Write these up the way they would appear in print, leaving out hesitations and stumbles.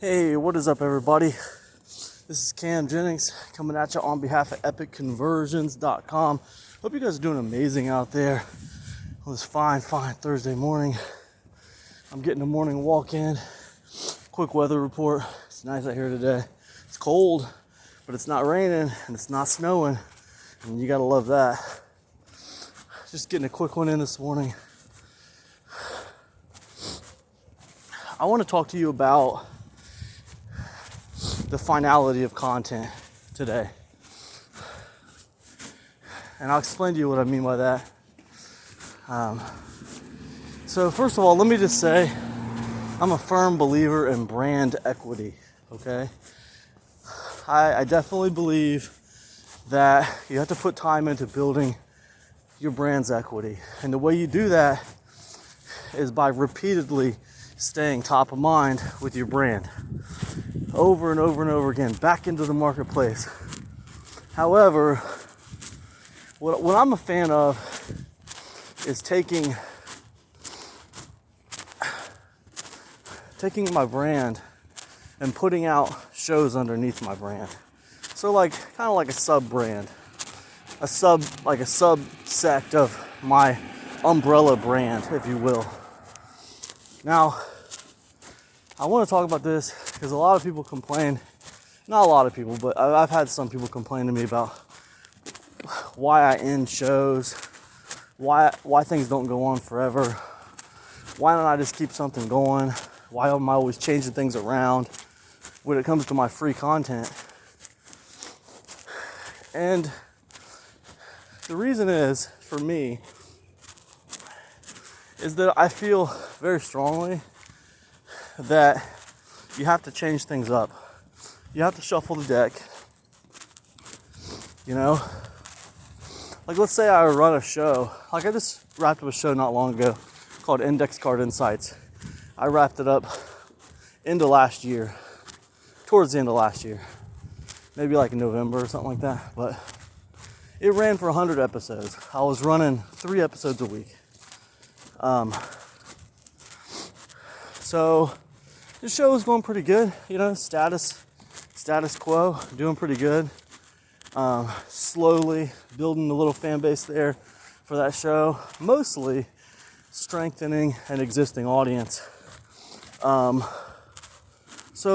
Hey, what is up, everybody? This is Cam Jennings coming at you on behalf of epicconversions.com. Hope you guys are doing amazing out there on this fine Thursday morning. I'm getting a morning walk in. Quick weather report. It's nice out here today. It's cold, but it's not raining and it's not snowing, and you gotta love that. Just getting a quick one in this morning. I want to talk to you about the finality of content today. And I'll explain to you what I mean by that. So first of all, let me just say, I'm a firm believer in brand equity, okay? I definitely believe that you have to put time into building your brand's equity. And the way you do that is by repeatedly staying top of mind with your brand. Over and over and over again, back into the marketplace. However, what I'm a fan of is taking my brand and putting out shows underneath my brand. So kind of like a sub brand, like a subsect of my umbrella brand, if you will. Now, I want to talk about this because a lot of people complain, not a lot of people, but I've had some people complain to me about why I end shows, why things don't go on forever, why don't I just keep something going, why am I always changing things around when it comes to my free content. And the reason is, for me, is that I feel very strongly that you have to change things up. You have to shuffle the deck. You know? Like, let's say I run a show. Like, I just wrapped up a show not long ago called Index Card Insights. I wrapped it up towards the end of last year. Maybe like in November or something like that. But it ran for 100 episodes. I was running 3 episodes a week. So the show was going pretty good, you know, status quo, doing pretty good. Slowly building a little fan base there for that show, mostly strengthening an existing audience. So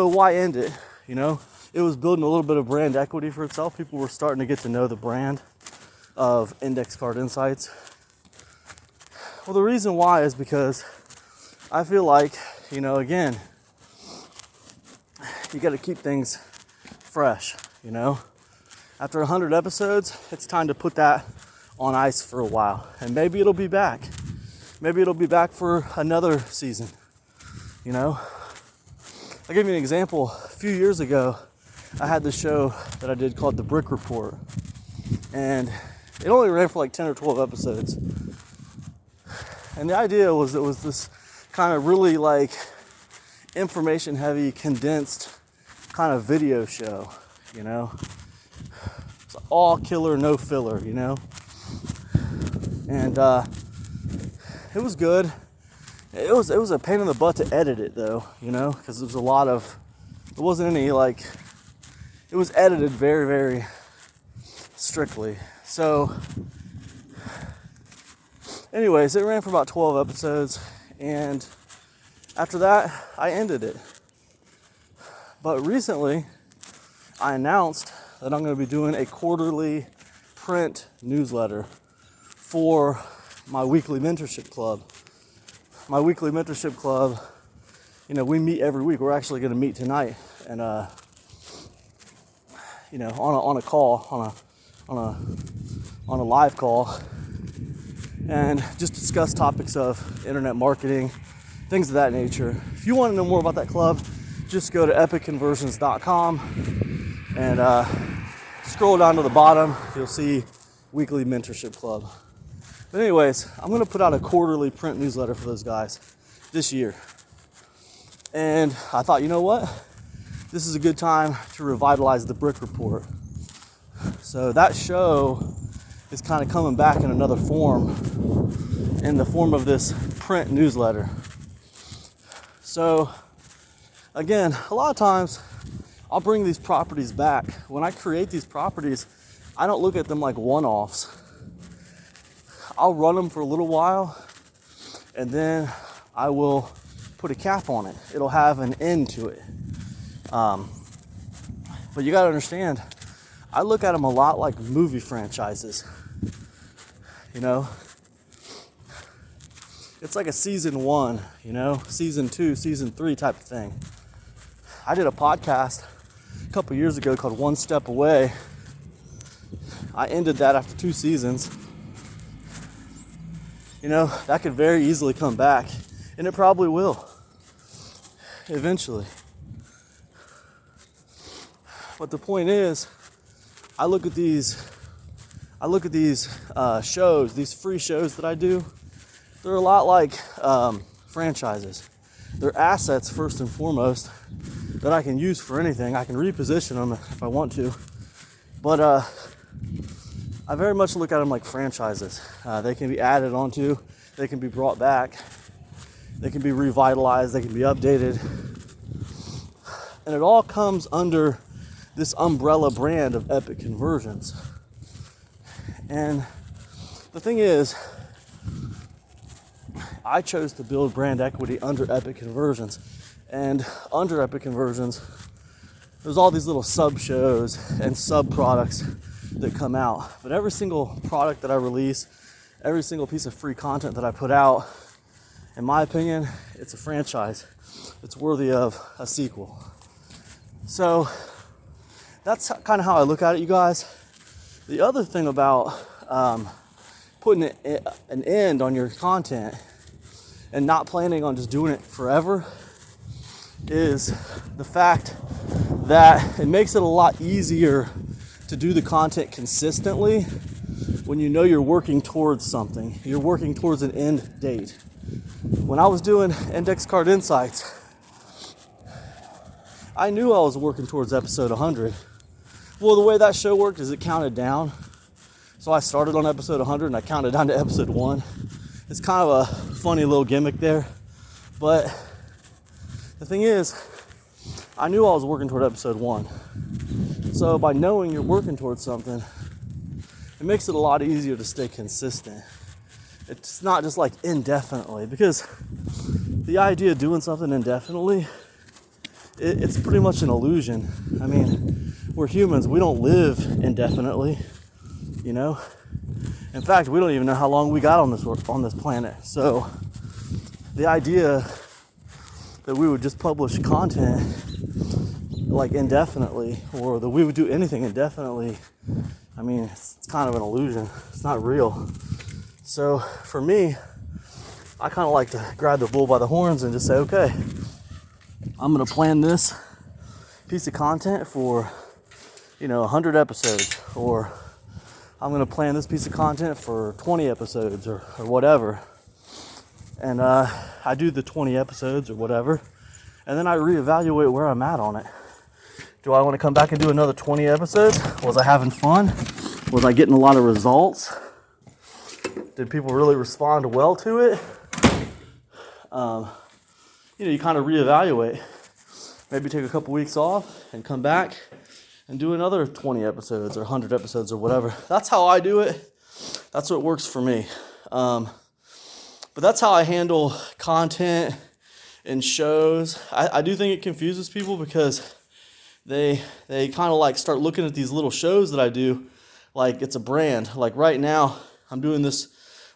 why end it? You know, it was building a little bit of brand equity for itself. People were starting to get to know the brand of Index Card Insights. Well, the reason why is because I feel like, you know, again, you got to keep things fresh, you know. After 100 episodes, it's time to put that on ice for a while. And maybe it'll be back. Maybe it'll be back for another season, you know. I'll give you an example. A few years ago, I had this show that I did called The Brick Report. And it only ran for like 10 or 12 episodes. And the idea was it was this kind of really like information heavy, condensed kind of video show, you know. It's all killer, no filler, you know. And it was good. It was a pain in the butt to edit it though, you know, because it wasn't any like, it was edited very, very strictly. So anyways, it ran for about 12 episodes, and after that, I ended it. But recently, I announced that I'm going to be doing a quarterly print newsletter for my weekly mentorship club. My weekly mentorship club, you know, we meet every week. We're actually going to meet tonight, and you know, on a call, on a live call, and just discuss topics of internet marketing, things of that nature. If you want to know more about that club, just go to epicconversions.com and scroll down to the bottom. You'll see Weekly Mentorship Club. But anyways, I'm going to put out a quarterly print newsletter for those guys this year. And I thought, you know what? This is a good time to revitalize the Brick Report. So that show is kind of coming back in another form, in the form of this print newsletter. So again, a lot of times I'll bring these properties back. When I create these properties, I don't look at them like one-offs. I'll run them for a little while, and then I will put a cap on it. It'll have an end to it. But you gotta understand, I look at them a lot like movie franchises. You know, it's like a season 1, you know, season 2, season 3 type of thing. I did a podcast a couple years ago called One Step Away. I ended that after 2 seasons. You know, that could very easily come back, and it probably will eventually. But the point is, I look at these shows, these free shows that I do. They're a lot like franchises. They're assets first and foremost that I can use for anything. I can reposition them if I want to. But I very much look at them like franchises. They can be added onto, they can be brought back, they can be revitalized, they can be updated. And it all comes under this umbrella brand of Epic Conversions. And the thing is, I chose to build brand equity under Epic Conversions. And under Epic Conversions, there's all these little sub shows and sub products that come out. But every single product that I release, every single piece of free content that I put out, in my opinion, it's a franchise. It's worthy of a sequel. So that's kind of how I look at it, you guys. The other thing about putting an end on your content and not planning on just doing it forever is the fact that it makes it a lot easier to do the content consistently when you know you're working towards something. You're working towards an end date. When I was doing Index Card Insights, I knew I was working towards episode 100. Well, the way that show worked is it counted down. So I started on episode 100 and I counted down to episode 1. It's kind of a funny little gimmick there. But the thing is, I knew I was working toward episode 1. So by knowing you're working towards something, it makes it a lot easier to stay consistent. It's not just like indefinitely, because the idea of doing something indefinitely, it's pretty much an illusion. I mean, we're humans, we don't live indefinitely, you know? In fact, we don't even know how long we got on this planet. So the idea that we would just publish content like indefinitely, or that we would do anything indefinitely, I mean, it's kind of an illusion. It's not real. So for me, I kind of like to grab the bull by the horns and just say, okay, I'm going to plan this piece of content for, 100 episodes, or I'm going to plan this piece of content for 20 episodes or whatever. And I do the 20 episodes or whatever, and then I reevaluate where I'm at on it. Do I want to come back and do another 20 episodes? Was I having fun? Was I getting a lot of results? Did people really respond well to it? You kind of reevaluate. Maybe take a couple weeks off and come back and do another 20 episodes or 100 episodes or whatever. That's how I do it. That's what works for me. But that's how I handle content and shows. I do think it confuses people because they kind of like start looking at these little shows that I do like it's a brand. Like right now, I'm doing this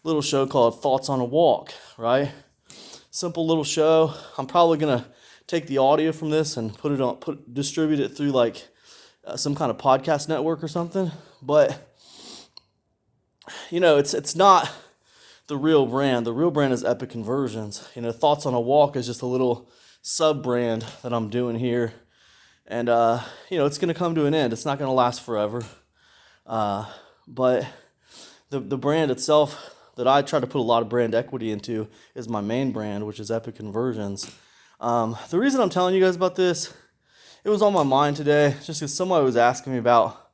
little show called Thoughts on a Walk, right? Simple little show. I'm probably gonna take the audio from this and distribute it through like some kind of podcast network or something. But it's not the real brand. The real brand is Epic Conversions. Thoughts on a Walk is just a little sub brand that I'm doing here, and it's gonna come to an end. It's not gonna last forever. But the brand itself that I try to put a lot of brand equity into is my main brand, which is Epic Conversions. The reason I'm telling you guys about this, it was on my mind today, just because somebody was asking me about,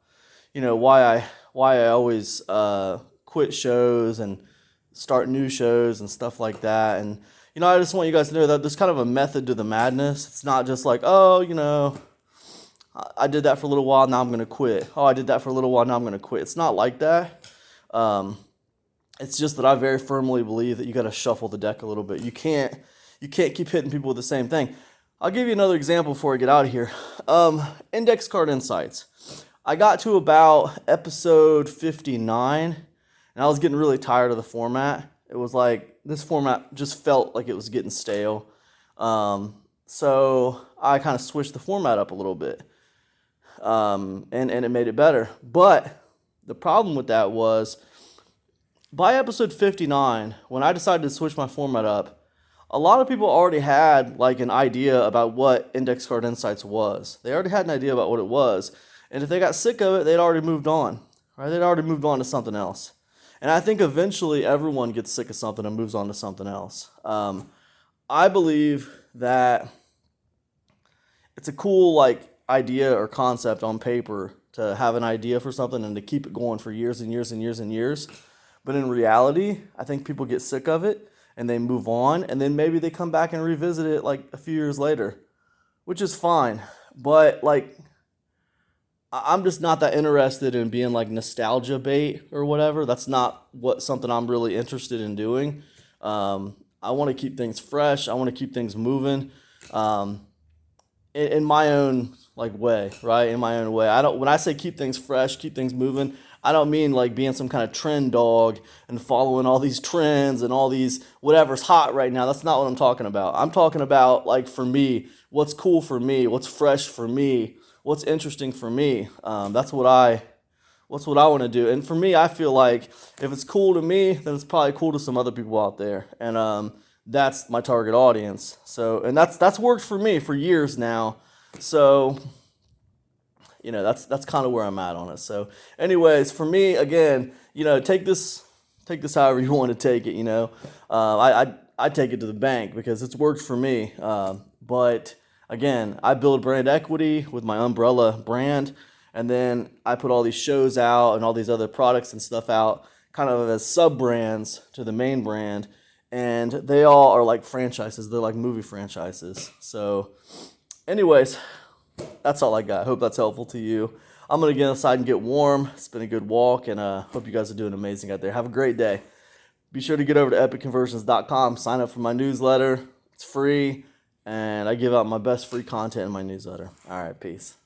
why I always quit shows and start new shows and stuff like that. And I just want you guys to know that there's kind of a method to the madness. It's not just like, oh, I did that for a little while, now I'm going to quit. Oh, I did that for a little while, now I'm going to quit. It's not like that. It's just that I very firmly believe that you got to shuffle the deck a little bit. You can't keep hitting people with the same thing. I'll give you another example before I get out of here. Index card insights. I got to about episode 59, and I was getting really tired of the format. It was like this format just felt like it was getting stale. So I kind of switched the format up a little bit, and it made it better. But the problem with that was, by episode 59, when I decided to switch my format up, a lot of people already had like an idea about what Index Card Insights was. They already had an idea about what it was. And if they got sick of it, they'd already moved on, right? They'd already moved on to something else. And I think eventually everyone gets sick of something and moves on to something else. I believe that it's a cool like idea or concept on paper to have an idea for something and to keep it going for years and years and years and years. But in reality, I think people get sick of it and they move on, and then maybe they come back and revisit it like a few years later, which is fine. But like, I'm just not that interested in being like nostalgia bait or whatever. That's not something I'm really interested in doing. I want to keep things fresh. I want to keep things moving, in my own like way, right? In my own way. When I say keep things fresh, keep things moving, I don't mean like being some kind of trend dog and following all these trends and all these whatever's hot right now. That's not what I'm talking about. I'm talking about like for me, what's cool for me, what's fresh for me, what's interesting for me. That's what I want to do. And for me, I feel like if it's cool to me, then it's probably cool to some other people out there. And that's my target audience. So, and that's worked for me for years now. So, that's kind of where I'm at on it. So, anyways, for me, again, take this however you want to take it. I take it to the bank because it's worked for me. But again, I build brand equity with my umbrella brand, and then I put all these shows out and all these other products and stuff out, kind of as sub brands to the main brand, and they all are like franchises. They're like movie franchises. So, anyways, that's all I got. Hope that's helpful to you. I'm going to get inside and get warm. It's been a good walk, and hope you guys are doing amazing out there. Have a great day. Be sure to get over to epicconversions.com. Sign up for my newsletter. It's free, and I give out my best free content in my newsletter. All right, peace.